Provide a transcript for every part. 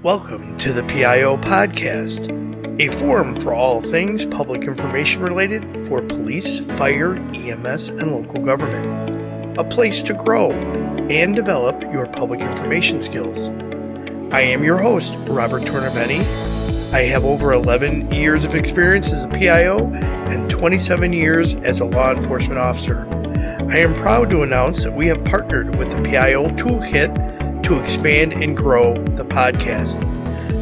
Welcome to the PIO podcast, a forum for all things public information related for police, fire, EMS, and local government. A place to grow and develop your public information skills. I am your host, Robert Tornaveni. I have over 11 years of experience as a PIO and 27 years as a law enforcement officer. I am proud to announce that we have partnered with the PIO Toolkit to expand and grow the podcast.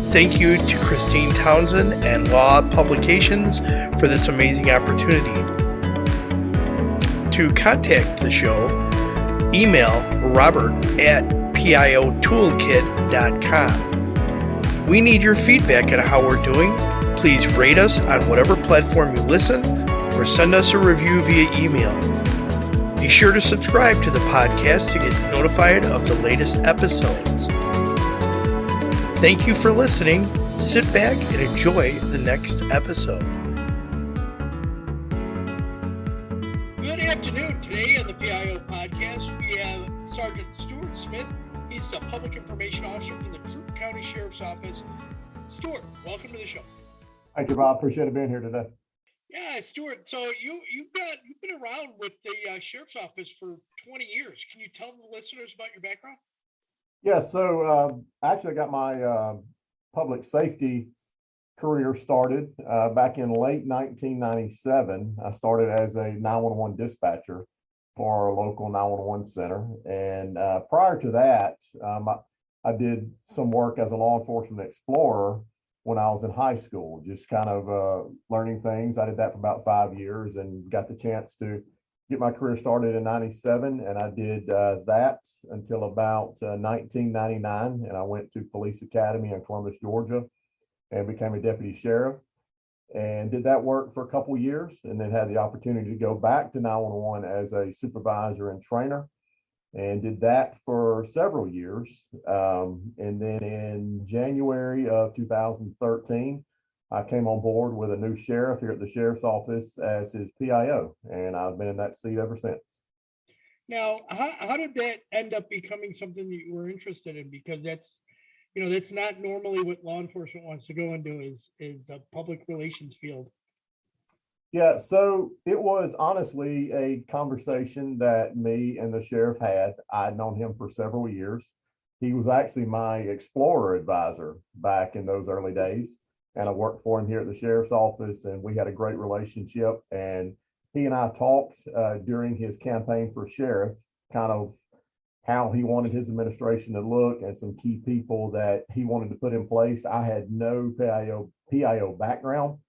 Thank you to Christine Townsend and Law Publications for this amazing opportunity. To contact the show, email robert@piotoolkit.com. We need your feedback on how we're doing. Please rate us on whatever platform you listen or send us a review via email. Be sure to subscribe to the podcast to get notified of the latest episodes. Thank you for listening. Sit back and enjoy the next episode. Good afternoon. Today on the PIO podcast, we have Sergeant Stewart Smith. He's a public information officer from the Troup County Sheriff's Office. Stewart, welcome to the show. Thank you, Bob. Appreciate it being here today. Yeah, Stewart. So you've been around with the Sheriff's Office for 20 years. Can you tell the listeners about your background? Yeah, so actually I got my public safety career started back in late 1997. I started as a 911 dispatcher for our local 911 center. And prior to that, I did some work as a law enforcement explorer when I was in high school, just kind of learning things. I did that for about 5 years and got the chance to get my career started in 97. And I did that until about 1999. And I went to Police Academy in Columbus, Georgia, and became a deputy sheriff and did that work for a couple of years, and then had the opportunity to go back to 911 as a supervisor and trainer, and did that for several years. And then in January of 2013, I came on board with a new sheriff here at the sheriff's office as his PIO, and I've been in that seat ever since. Now, how did that end up becoming something that you were interested in? Because that's not normally what law enforcement wants to go into is the public relations field. Yeah, so it was honestly a conversation that me and the sheriff had. I'd known him for several years. He was actually my explorer advisor back in those early days, and I worked for him here at the sheriff's office, and we had a great relationship. And he and I talked during his campaign for sheriff, kind of how he wanted his administration to look and some key people that he wanted to put in place. I had no PIO background,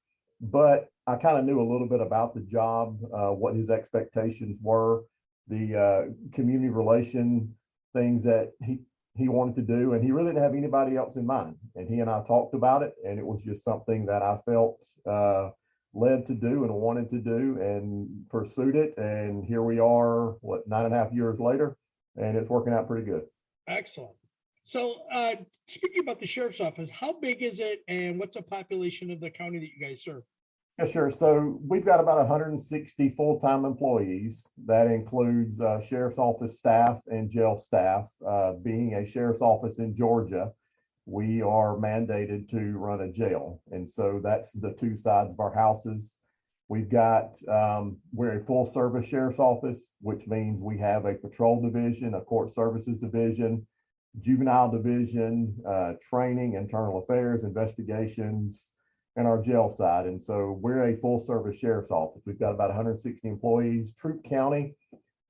but I kind of knew a little bit about the job, what his expectations were, the community relation things that he wanted to do, and he really didn't have anybody else in mind. And he and I talked about it, and it was just something that I felt led to do and wanted to do, and pursued it. And here we are, 9.5 years later, and it's working out pretty good. Excellent. So speaking about the sheriff's office, how big is it, and what's the population of the county that you guys serve? Yeah, sure. So we've got about 160 full-time employees. That includes sheriff's office staff and jail staff. Being a sheriff's office in Georgia, we are mandated to run a jail. And so that's the two sides of our houses. We've got, we're a full service sheriff's office, which means we have a patrol division, a court services division, juvenile division, training, internal affairs, investigations, and our jail side. And so we're a full service sheriff's office. We've got about 160 employees. Troup County,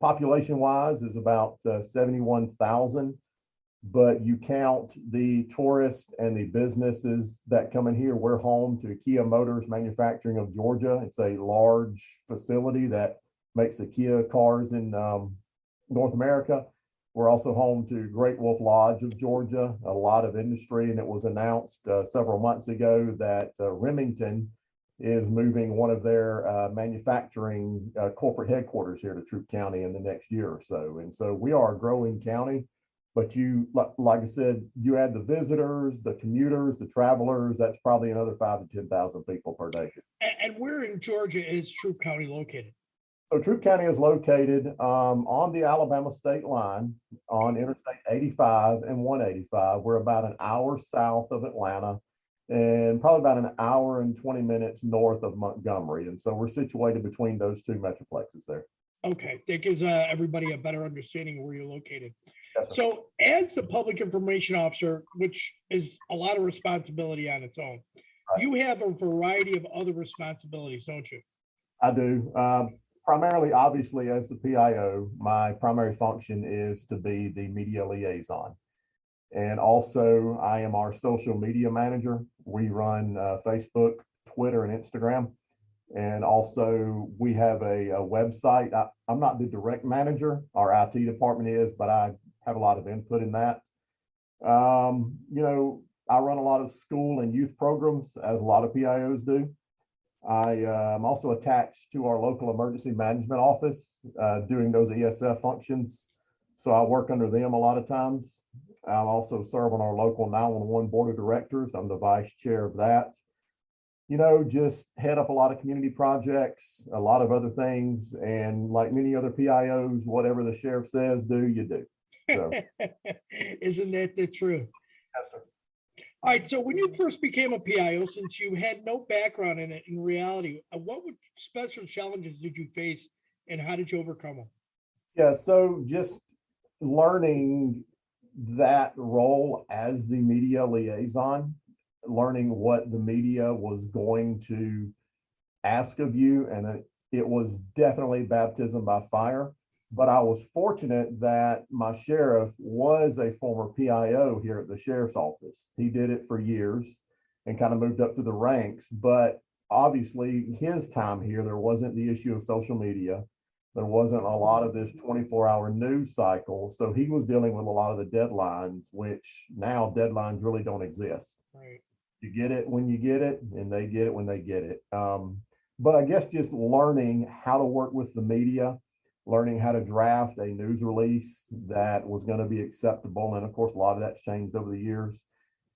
population wise, is about 71,000. But you count the tourists and the businesses that come in here. We're home to Kia Motors Manufacturing of Georgia. It's a large facility that makes the Kia cars in North America. We're also home to Great Wolf Lodge of Georgia, a lot of industry. And it was announced several months ago that Remington is moving one of their manufacturing corporate headquarters here to Troup County in the next year or so. And so we are a growing county. But you, like I said, you add the visitors, the commuters, the travelers, that's probably another 5,000 to 10,000 people per day. And where in Georgia is Troup County located? So Troup County is located on the Alabama state line on Interstate 85 and 185. We're about an hour south of Atlanta and probably about an hour and 20 minutes north of Montgomery. And so we're situated between those two metroplexes there. Okay, that gives everybody a better understanding of where you're located. Yes, sir. So as the public information officer, which is a lot of responsibility on its own, Right. you have a variety of other responsibilities, don't you? I do. Primarily, obviously, as the PIO, my primary function is to be the media liaison. And also, I am our social media manager. We run Facebook, Twitter, and Instagram. And also, we have a website. I'm not the direct manager, our IT department is, but I have a lot of input in that. I run a lot of school and youth programs, as a lot of PIOs do. I am also attached to our local emergency management office doing those ESF functions. So I work under them a lot of times. I also serve on our local 911 board of directors. I'm the vice chair of that. Just head up a lot of community projects, a lot of other things. And like many other PIOs, whatever the sheriff says, do, you do. So, Isn't that the truth? yes, sir. All right, so when you first became a PIO, since you had no background in it, in reality, what special challenges did you face and how did you overcome them? Yeah, so just learning that role as the media liaison, learning what the media was going to ask of you, and it was definitely baptism by fire. But I was fortunate that my sheriff was a former PIO here at the sheriff's office. He did it for years and kind of moved up to the ranks. But obviously, his time here, there wasn't the issue of social media. There wasn't a lot of this 24-hour news cycle. So he was dealing with a lot of the deadlines, which now deadlines really don't exist. Right. You get it when you get it, and they get it when they get it. But I guess just learning how to work with the media, learning how to draft a news release that was going to be acceptable. And of course, a lot of that's changed over the years.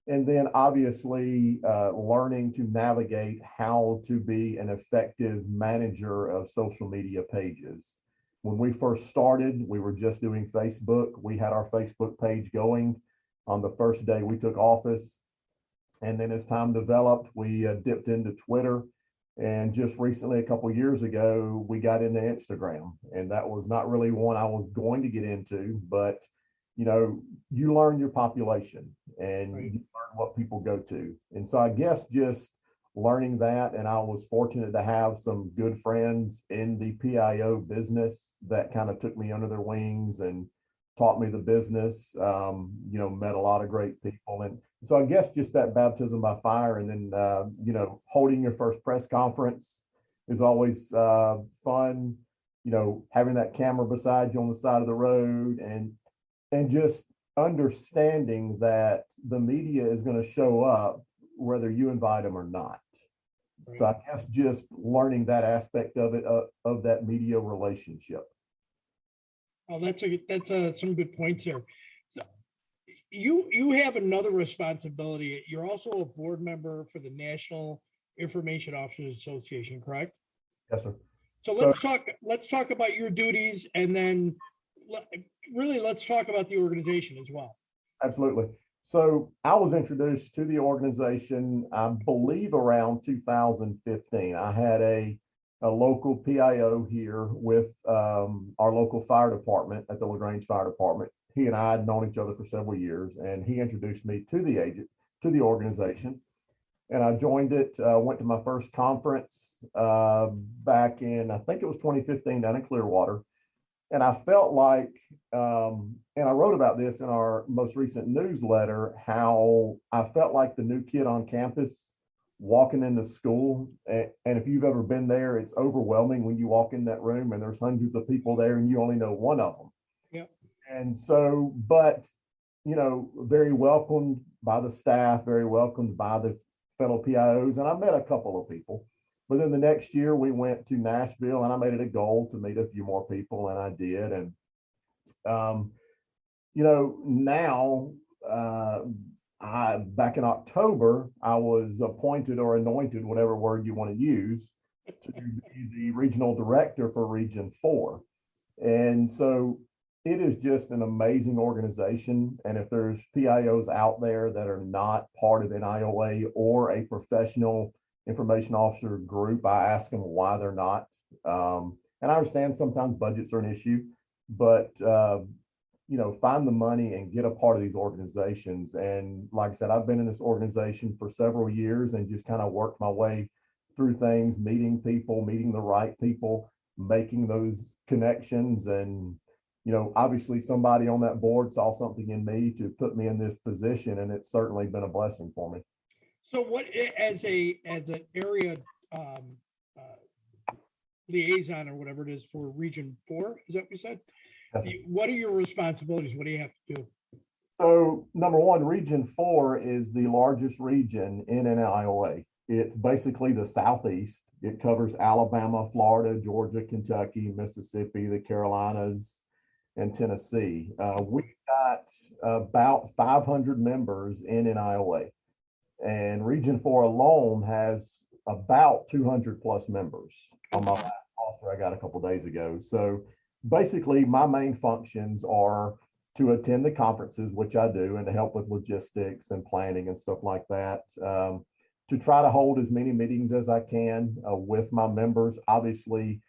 And then obviously learning to navigate how to be an effective manager of social media pages. When we first started, we were just doing Facebook. We had our Facebook page going on the first day we took office. And then as time developed, we dipped into Twitter. And just recently, a couple of years ago, we got into Instagram. And that was not really one I was going to get into, but you learn your population and Right. you learn what people go to. And so I guess just learning that, and I was fortunate to have some good friends in the PIO business that kind of took me under their wings and taught me the business, met a lot of great people. And so I guess just that baptism by fire, and then, holding your first press conference is always fun, having that camera beside you on the side of the road, and just understanding that the media is going to show up whether you invite them or not. Right. So I guess just learning that aspect of it, of that media relationship. Oh, that's some good points here. So you have another responsibility. You're also a board member for the National Information Officers Association, correct? Yes, sir. So let's talk about your duties, and then really let's talk about the organization as well. Absolutely. So I was introduced to the organization, I believe around 2015. I had a local PIO here with our local fire department at the LaGrange Fire Department. He and I had known each other for several years, and he introduced me to the organization. And I joined it, went to my first conference back in, I think it was 2015 down in Clearwater. And I felt like, and I wrote about this in our most recent newsletter, how I felt like the new kid on campus walking into school. And if you've ever been there, it's overwhelming when you walk in that room and there's hundreds of people there and you only know one of them. Yep. And so, but, very welcomed by the staff, very welcomed by the fellow PIOs. And I met a couple of people. But then the next year we went to Nashville, and I made it a goal to meet a few more people, and I did. And now back in October, I was appointed or anointed, whatever word you want to use, to be the regional director for Region 4. And so it is just an amazing organization. And if there's PIOs out there that are not part of NIOA or a professional information officer group, I ask them why they're not. And I understand sometimes budgets are an issue, but find the money and get a part of these organizations. And like I said, I've been in this organization for several years and just kind of worked my way through things, meeting people, meeting the right people, making those connections. And, obviously somebody on that board saw something in me to put me in this position, and it's certainly been a blessing for me. So what, as an area liaison or whatever it is for Region 4, is that what you said? Yes, What are your responsibilities? What do you have to do? So number one, Region 4 is the largest region in NIOA. It's basically the Southeast. It covers Alabama, Florida, Georgia, Kentucky, Mississippi, the Carolinas, and Tennessee. We've got about 500 members in NIOA, and Region 4 alone has about 200 plus members on my last roster I got a couple days ago. So basically, my main functions are to attend the conferences, which I do, and to help with logistics and planning and stuff like that. To try to hold as many meetings as I can with my members. Obviously,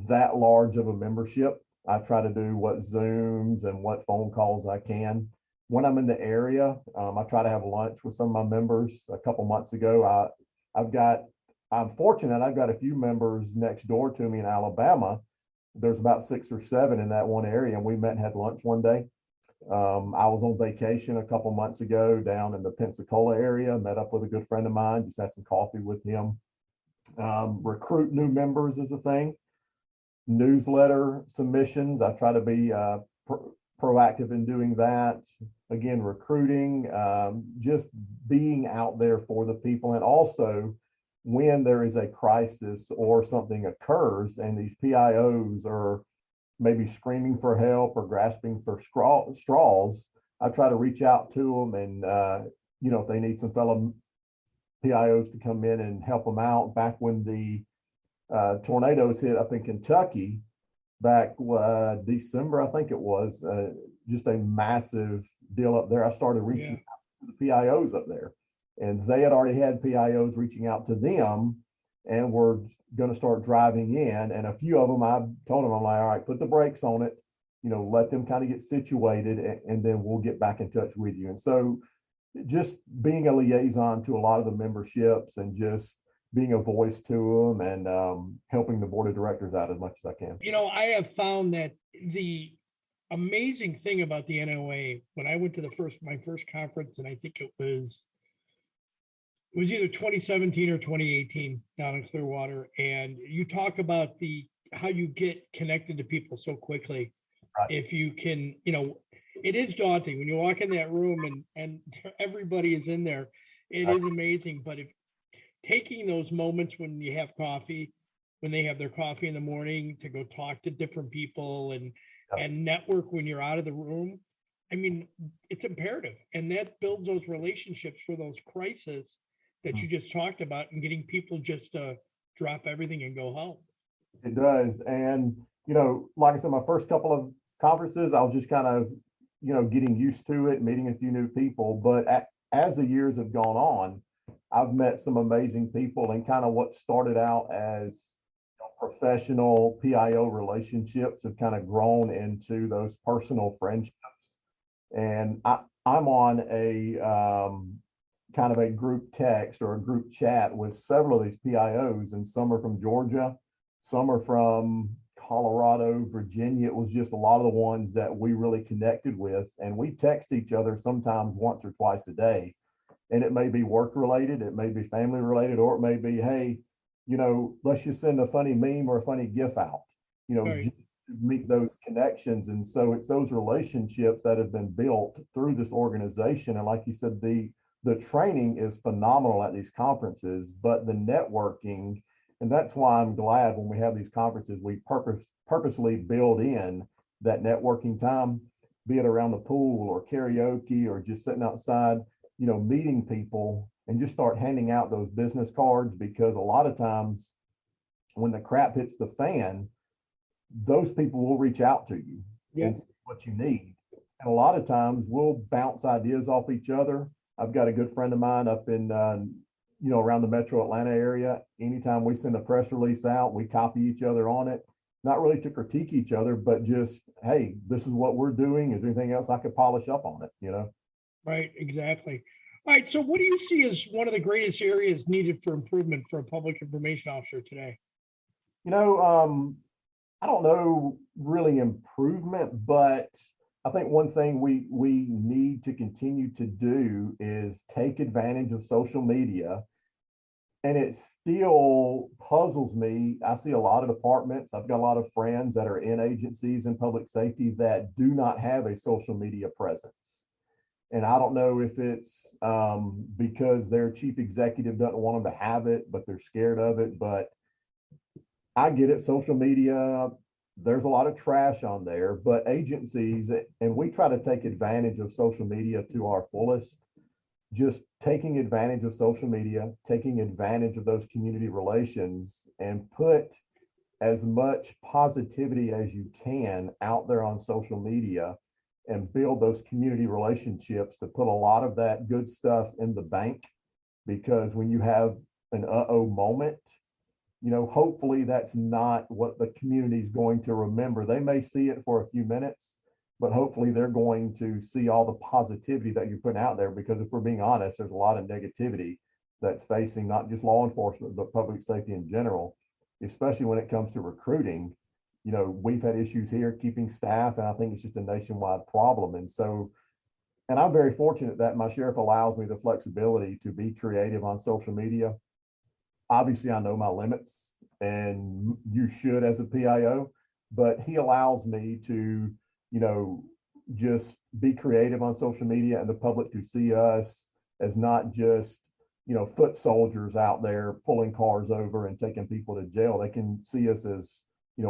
that large of a membership, I try to do what Zooms and what phone calls I can. When I'm in the area, I try to have lunch with some of my members. A couple months ago, I'm fortunate, I've got a few members next door to me in Alabama. There's about 6 or 7 in that one area, and we met and had lunch one day. I was on vacation a couple months ago down in the Pensacola area, met up with a good friend of mine, just had some coffee with him. Recruit new members is a thing. Newsletter submissions, I try to be proactive in doing that. Again, recruiting, just being out there for the people. And also, when there is a crisis or something occurs and these PIOs are maybe screaming for help or grasping for straws, I try to reach out to them and, if they need some fellow PIOs to come in and help them out. Back when the tornadoes hit up in Kentucky, back December, I think it was, just a massive deal up there. I started reaching out to the PIOs up there, and they had already had PIOs reaching out to them, and we're going to start driving in. And a few of them, I told them, I'm like, all right, put the brakes on it, let them kind of get situated, and then we'll get back in touch with you. And so just being a liaison to a lot of the memberships and just being a voice to them and helping the board of directors out as much as I can. I have found that the amazing thing about the NOA, when I went to my first conference, and I think it was either 2017 or 2018 down in Clearwater. And you talk about how you get connected to people so quickly. Right. If you can, it is daunting when you walk in that room and everybody is in there. It is amazing. But if taking those moments when you have coffee, when they have their coffee in the morning, to go talk to different people and network when you're out of the room, I mean, it's imperative. And that builds those relationships for those crises that you just talked about, and getting people just to drop everything and go home. It does. And, like I said, my first couple of conferences, I was just kind of, getting used to it, meeting a few new people. But as the years have gone on, I've met some amazing people, and kind of what started out as professional PIO relationships have kind of grown into those personal friendships. And I'm on a kind of a group text or a group chat with several of these PIOs, and some are from Georgia, some are from Colorado, Virginia. It was just a lot of the ones that we really connected with, and we text each other sometimes once or twice a day. And it may be work related, it may be family related, or it may be, hey, let's just send a funny meme or a funny GIF out, Right. just to meet those connections. And so it's those relationships that have been built through this organization. And like you said, the training is phenomenal at these conferences, but the networking, and that's why I'm glad when we have these conferences, we purposely build in that networking time, be it around the pool or karaoke or just sitting outside, meeting people, and just start handing out those business cards. Because a lot of times when the crap hits the fan, those people will reach out to you and see what you need. And a lot of times we'll bounce ideas off each other. I've got a good friend of mine up in, around the metro Atlanta area. Anytime we send a press release out, we copy each other on it, not really to critique each other, but just, hey, this is what we're doing. Is there anything else I could polish up on it, Right, exactly. All right, so what do you see as one of the greatest areas needed for improvement for a public information officer today? You know, I don't know really improvement, but I think one thing we need to continue to do is take advantage of social media. And it still puzzles me. I see a lot of departments. I've got a lot of friends that are in agencies and public safety that do not have a social media presence. And I don't know if it's because their chief executive doesn't want them to have it, but they're scared of it. But I get it, social media, there's a lot of trash on there, but agencies, and we try to take advantage of social media to our fullest, just taking advantage of social media, taking advantage of those community relations, and put as much positivity as you can out there on social media and build those community relationships to put a lot of that good stuff in the bank. Because when you have an uh-oh moment, hopefully that's not what the community is going to remember. They may see it for a few minutes, but hopefully they're going to see all the positivity that you're putting out there. Because if we're being honest, there's a lot of negativity that's facing not just law enforcement, but public safety in general, especially when it comes to recruiting. We've had issues here keeping staff, and I think it's just a nationwide problem. And I'm very fortunate that my sheriff allows me the flexibility to be creative on social media. Obviously, I know my limits, and you should as a PIO, but he allows me to, just be creative on social media and the public to see us as not just, foot soldiers out there pulling cars over and taking people to jail. They can see us as,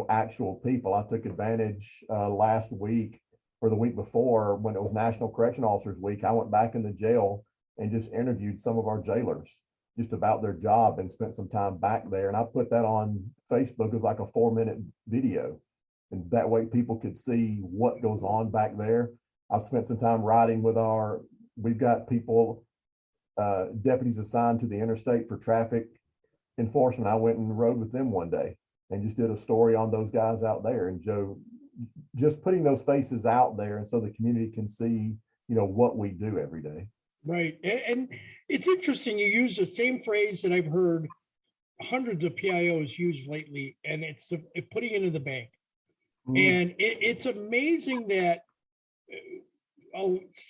actual people. I took advantage last week or the week before when it was National Correction Officers Week. I went back in the jail and just interviewed some of our jailers just about their job and spent some time back there. And I put that on Facebook as like a 4-minute video. And that way people could see what goes on back there. I've spent some time riding with we've got people, deputies assigned to the interstate for traffic enforcement. I went and rode with them one day and just did a story on those guys out there. And Joe, just putting those faces out there and so the community can see, what we do every day. Right. And it's interesting. You use the same phrase that I've heard hundreds of PIOs use lately, and it's putting it in the bank. And it's amazing that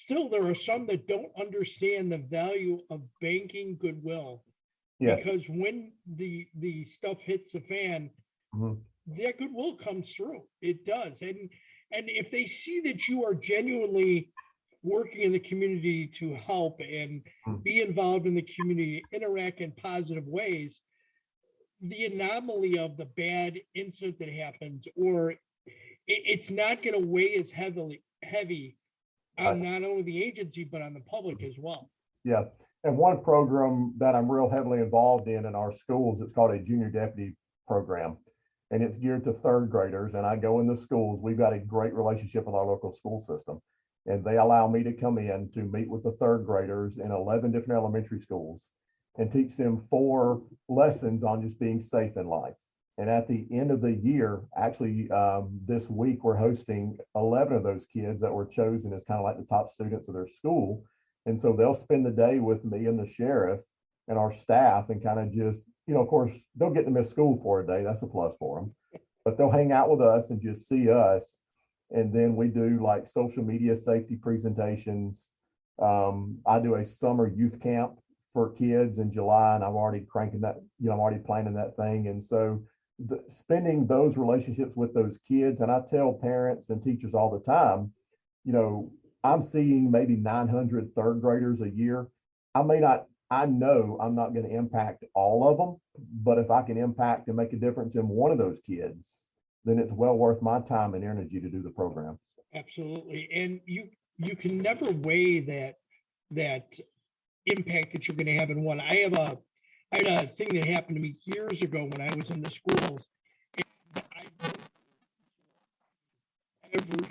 still there are some that don't understand the value of banking goodwill. Yes. Because when the stuff hits the fan, that goodwill comes through. It does. And if they see that you are genuinely working in the community to help and be involved in the community, interact in positive ways, the anomaly of the bad incident that happens, or it's not going to weigh as heavy on not only the agency, but on the public as well. Yeah. And one program that I'm real heavily involved in our schools, it's called a junior deputy program. And it's geared to third graders. And I go in the schools. We've got a great relationship with our local school system. And they allow me to come in to meet with the third graders in 11 different elementary schools and teach them 4 lessons on just being safe in life. And at the end of the year, actually, this week, we're hosting 11 of those kids that were chosen as kind of like the top students of their school. And so they'll spend the day with me and the sheriff and our staff and kind of just, of course, they'll get to miss school for a day. That's a plus for them. But they'll hang out with us and just see us. And then we do like social media safety presentations. I do a summer youth camp for kids in July, and I'm already cranking that, I'm already planning that thing. And so spending those relationships with those kids, and I tell parents and teachers all the time, I'm seeing maybe 900 third graders a year. I know I'm not going to impact all of them, but if I can impact and make a difference in one of those kids, then it's well worth my time and energy to do the program. Absolutely. And you can never weigh that impact that you're going to have in one. I have I had a thing that happened to me years ago when I was in the schools. And I every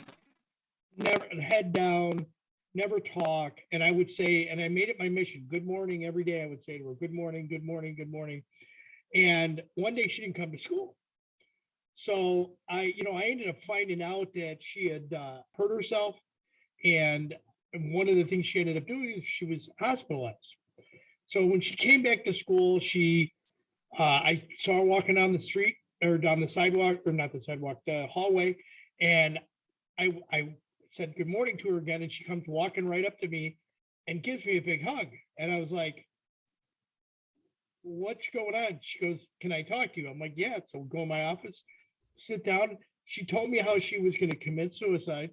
never head down, never talk. And I would say, and I made it my mission, good morning every day. I would say to her, good morning, good morning, good morning. And one day she didn't come to school. So I ended up finding out that she had hurt herself. And one of the things she ended up doing is she was hospitalized. So when she came back to school, I saw her walking down the street or down the sidewalk, or not the sidewalk, the hallway. And I said good morning to her again, and she comes walking right up to me and gives me a big hug. And I was like, what's going on? She goes, can I talk to you? I'm like, yeah. So go in my office, sit down. She told me how she was going to commit suicide.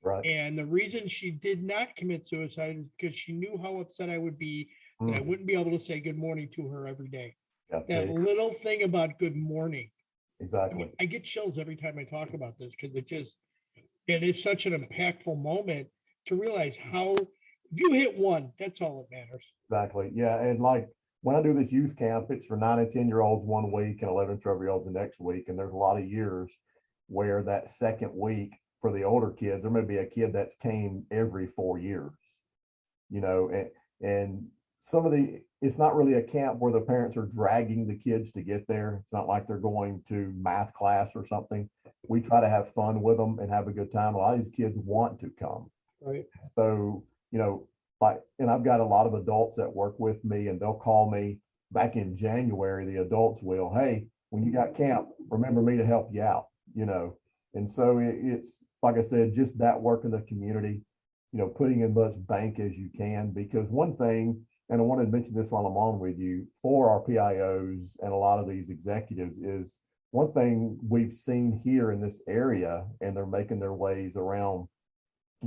Right. And the reason she did not commit suicide is because she knew how upset I would be that I wouldn't be able to say good morning to her every day. That little thing about good morning. Exactly. I mean, I get chills every time I talk about this because it is such an impactful moment to realize how if you hit one, that's all that matters. Exactly. Yeah. And like when I do this youth camp, it's for 9 and 10-year-olds one week and 11 and 12-year-olds the next week. And there's a lot of years where that second week for the older kids, there may be a kid that's came every 4 years, and it's not really a camp where the parents are dragging the kids to get there. It's not like they're going to math class or something. We try to have fun with them and have a good time. A lot of these kids want to come. Right. So, and I've got a lot of adults that work with me, and they'll call me back in January. The adults will, hey, when you got camp, remember me to help you out, And so it's, like I said, just that work in the community, putting in much bank as you can, because one thing, and I wanted to mention this while I'm on with you, for our PIOs and a lot of these executives is one thing we've seen here in this area, and they're making their ways around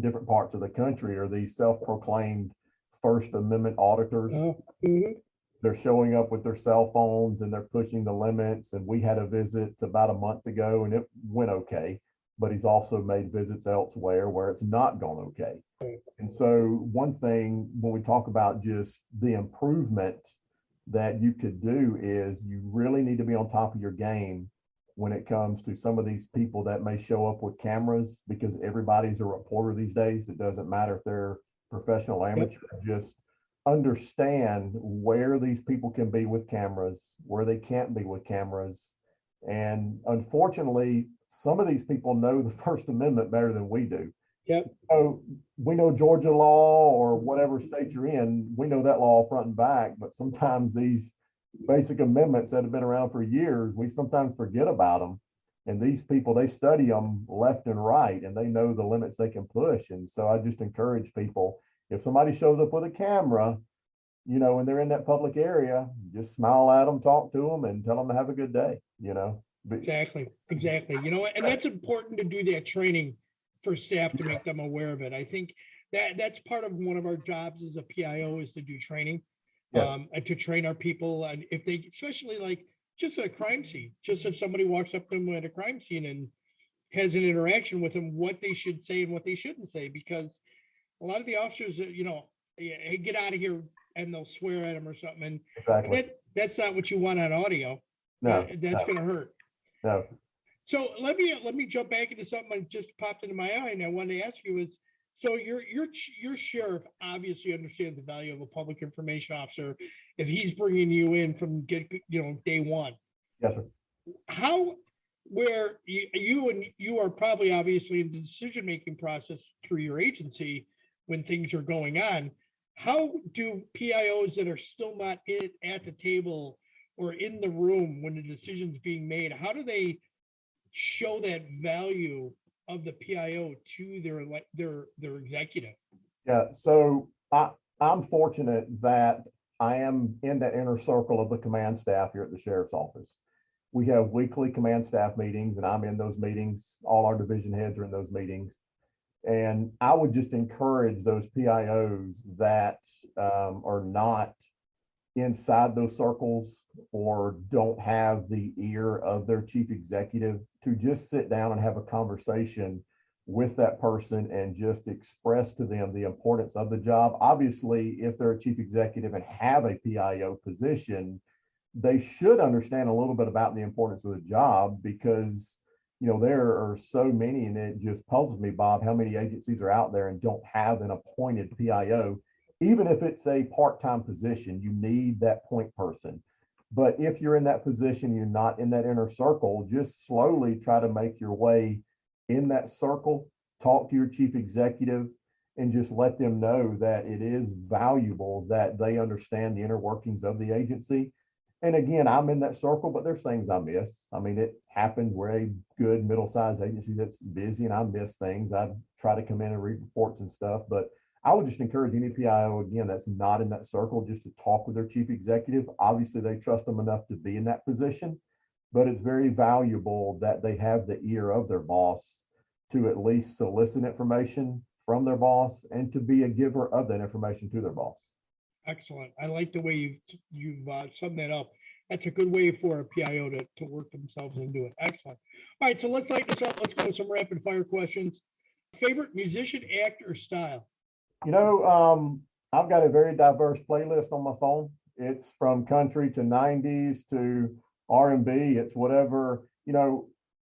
different parts of the country, are these self-proclaimed First Amendment auditors. They're showing up with their cell phones and they're pushing the limits. And we had a visit about a month ago and it went okay, but he's also made visits elsewhere where it's not gone okay. And so one thing when we talk about just the improvement that you could do is you really need to be on top of your game when it comes to some of these people that may show up with cameras, because everybody's a reporter these days. It doesn't matter if they're professional or amateur. Just understand where these people can be with cameras, where they can't be with cameras. And unfortunately, some of these people know the First Amendment better than we do. Yep. So we know Georgia law or whatever state you're in, we know that law front and back, but sometimes these basic amendments that have been around for years, we sometimes forget about them. And these people, they study them left and right, and they know the limits they can push. And so I just encourage people, if somebody shows up with a camera, and they're in that public area, just smile at them, talk to them, and tell them to have a good day, Exactly. And that's important to do that training for staff to make them aware of it. I think that's part of one of our jobs as a PIO is to do training, and to train our people. And if they, especially like just at a crime scene, just if somebody walks up to them at a crime scene and has an interaction with them, what they should say and what they shouldn't say, because a lot of the officers, hey, get out of here, and they'll swear at them or something. And exactly. That's not what you want on audio. No, that's going to hurt. No. So let me jump back into something that just popped into my eye, and I wanted to ask you is, so your sheriff obviously understands the value of a public information officer if he's bringing you in from day one. Yes, sir. Where you are probably obviously in the decision-making process through your agency when things are going on, how do PIOs that are still not at the table or in the room when the decision's being made, how do they show that value of the PIO to their executive? Yeah, so I'm fortunate that I am in that inner circle of the command staff here at the sheriff's office. We have weekly command staff meetings, and I'm in those meetings. All our division heads are in those meetings. And I would just encourage those PIOs that are not inside those circles or don't have the ear of their chief executive to just sit down and have a conversation with that person and just express to them the importance of the job. Obviously, if they're a chief executive and have a PIO position, they should understand a little bit about the importance of the job because, there are so many, and it just puzzles me, Bob, how many agencies are out there and don't have an appointed PIO. Even if it's a part-time position, you need that point person. But if you're in that position, you're not in that inner circle, just slowly try to make your way in that circle, talk to your chief executive, and just let them know that it is valuable that they understand the inner workings of the agency. And again, I'm in that circle, but there's things I miss. I mean, it happens. We're a good middle-sized agency that's busy, and I miss things. I try to come in and read reports and stuff, but I would just encourage any PIO, again, that's not in that circle, just to talk with their chief executive. Obviously, they trust them enough to be in that position, but it's very valuable that they have the ear of their boss to at least solicit information from their boss and to be a giver of that information to their boss. Excellent. I like the way you've summed that up. That's a good way for a PIO to work themselves into it. Excellent. All right, so let's light this up. Let's go with some rapid fire questions. Favorite musician, actor, style? I've got a very diverse playlist on my phone. It's from country to 90s to R&B. It's whatever,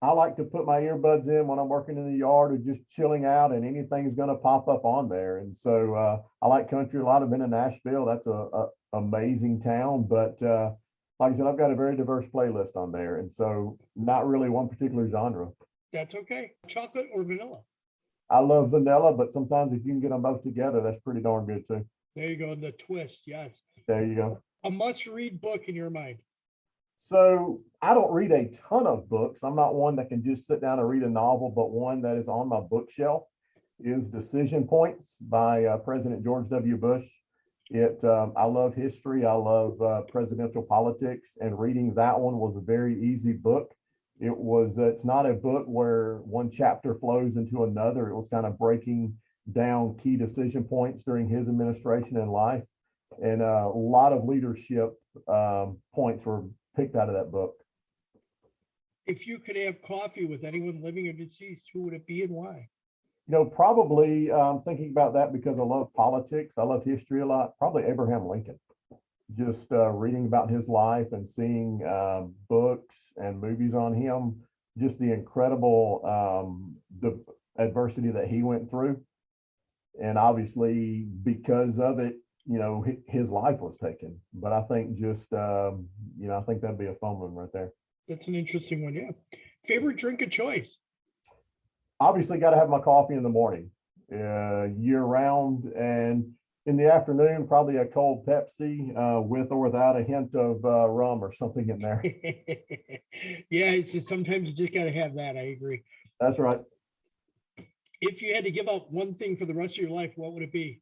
I like to put my earbuds in when I'm working in the yard or just chilling out, and anything's going to pop up on there. And so I like country. A lot of it in Nashville. That's a amazing town. But like I said, I've got a very diverse playlist on there. And so not really one particular genre. That's okay. Chocolate or vanilla? I love vanilla, but sometimes if you can get them both together, that's pretty darn good too. There you go. The twist. Yes. There you go. A must-read book in your mind? So I don't read a ton of books. I'm not one that can just sit down and read a novel, but one that is on my bookshelf is Decision Points by President George W. Bush. I love history. I love presidential politics, and reading that one was a very easy book. It's not a book where one chapter flows into another. It was kind of breaking down key decision points during his administration and life. And a lot of leadership points were picked out of that book. If you could have coffee with anyone living or deceased, who would it be and why? Probably thinking about that because I love politics. I love history a lot. Probably Abraham Lincoln. Just reading about his life and seeing books and movies on him, just the incredible the adversity that he went through. And obviously because of it, his life was taken. But I think I think that'd be a fun one right there. That's an interesting one, yeah. Favorite drink of choice? Obviously got to have my coffee in the morning, year round. And in the afternoon, probably a cold Pepsi with or without a hint of rum or something in there. Yeah, it's just, sometimes you just got to have that. I agree. That's right. If you had to give up one thing for the rest of your life, what would it be?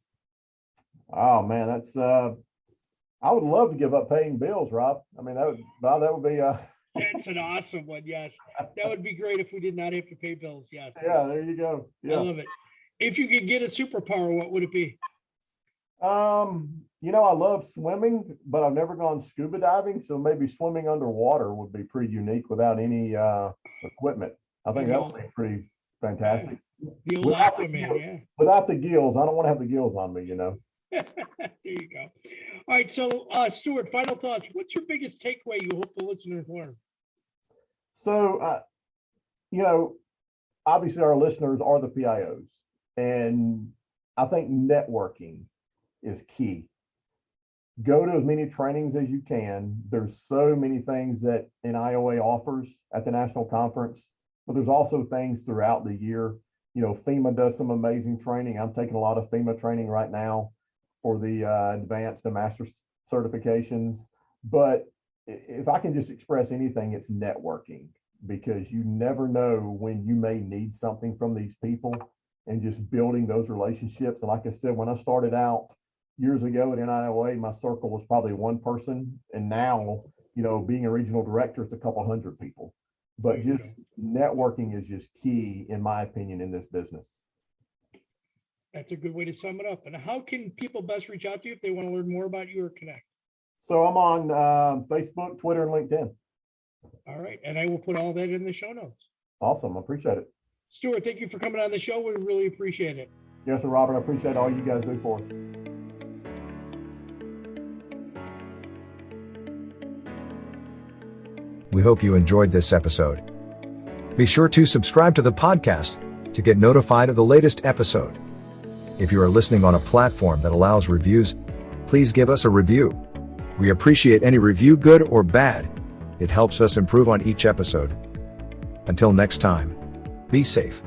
Oh man, I would love to give up paying bills, Rob. I mean, that would be That's an awesome one. Yes, that would be great if we did not have to pay bills. Yes. Yeah, there you go. Yeah. I love it. If you could get a superpower, what would it be? I love swimming, but I've never gone scuba diving, so maybe swimming underwater would be pretty unique without any equipment. I think that would be pretty fantastic. The old Aquaman, yeah. Without the gills, I don't want to have the gills on me, There you go. All right, so Stewart, final thoughts. What's your biggest takeaway you hope the listeners learn? So, obviously our listeners are the PIOs, and I think networking is key. Go to as many trainings as you can. There's so many things that NIOA offers at the national conference, but there's also things throughout the year. FEMA does some amazing training. I'm taking a lot of FEMA training right now for the advanced and master certifications. But if I can just express anything, it's networking, because you never know when you may need something from these people, and just building those relationships. And like I said, when I started out years ago at NIOA, my circle was probably one person. And now, being a regional director, it's a couple hundred people. But just networking is just key, in my opinion, in this business. That's a good way to sum it up. And how can people best reach out to you if they want to learn more about you or connect? So I'm on Facebook, Twitter, and LinkedIn. All right. And I will put all that in the show notes. Awesome. I appreciate it. Stewart, thank you for coming on the show. We really appreciate it. Yes, sir, Robert. I appreciate all you guys do for us. We hope you enjoyed this episode. Be sure to subscribe to the podcast to get notified of the latest episode. If you are listening on a platform that allows reviews, please give us a review. We appreciate any review, good or bad. It helps us improve on each episode. Until next time, be safe.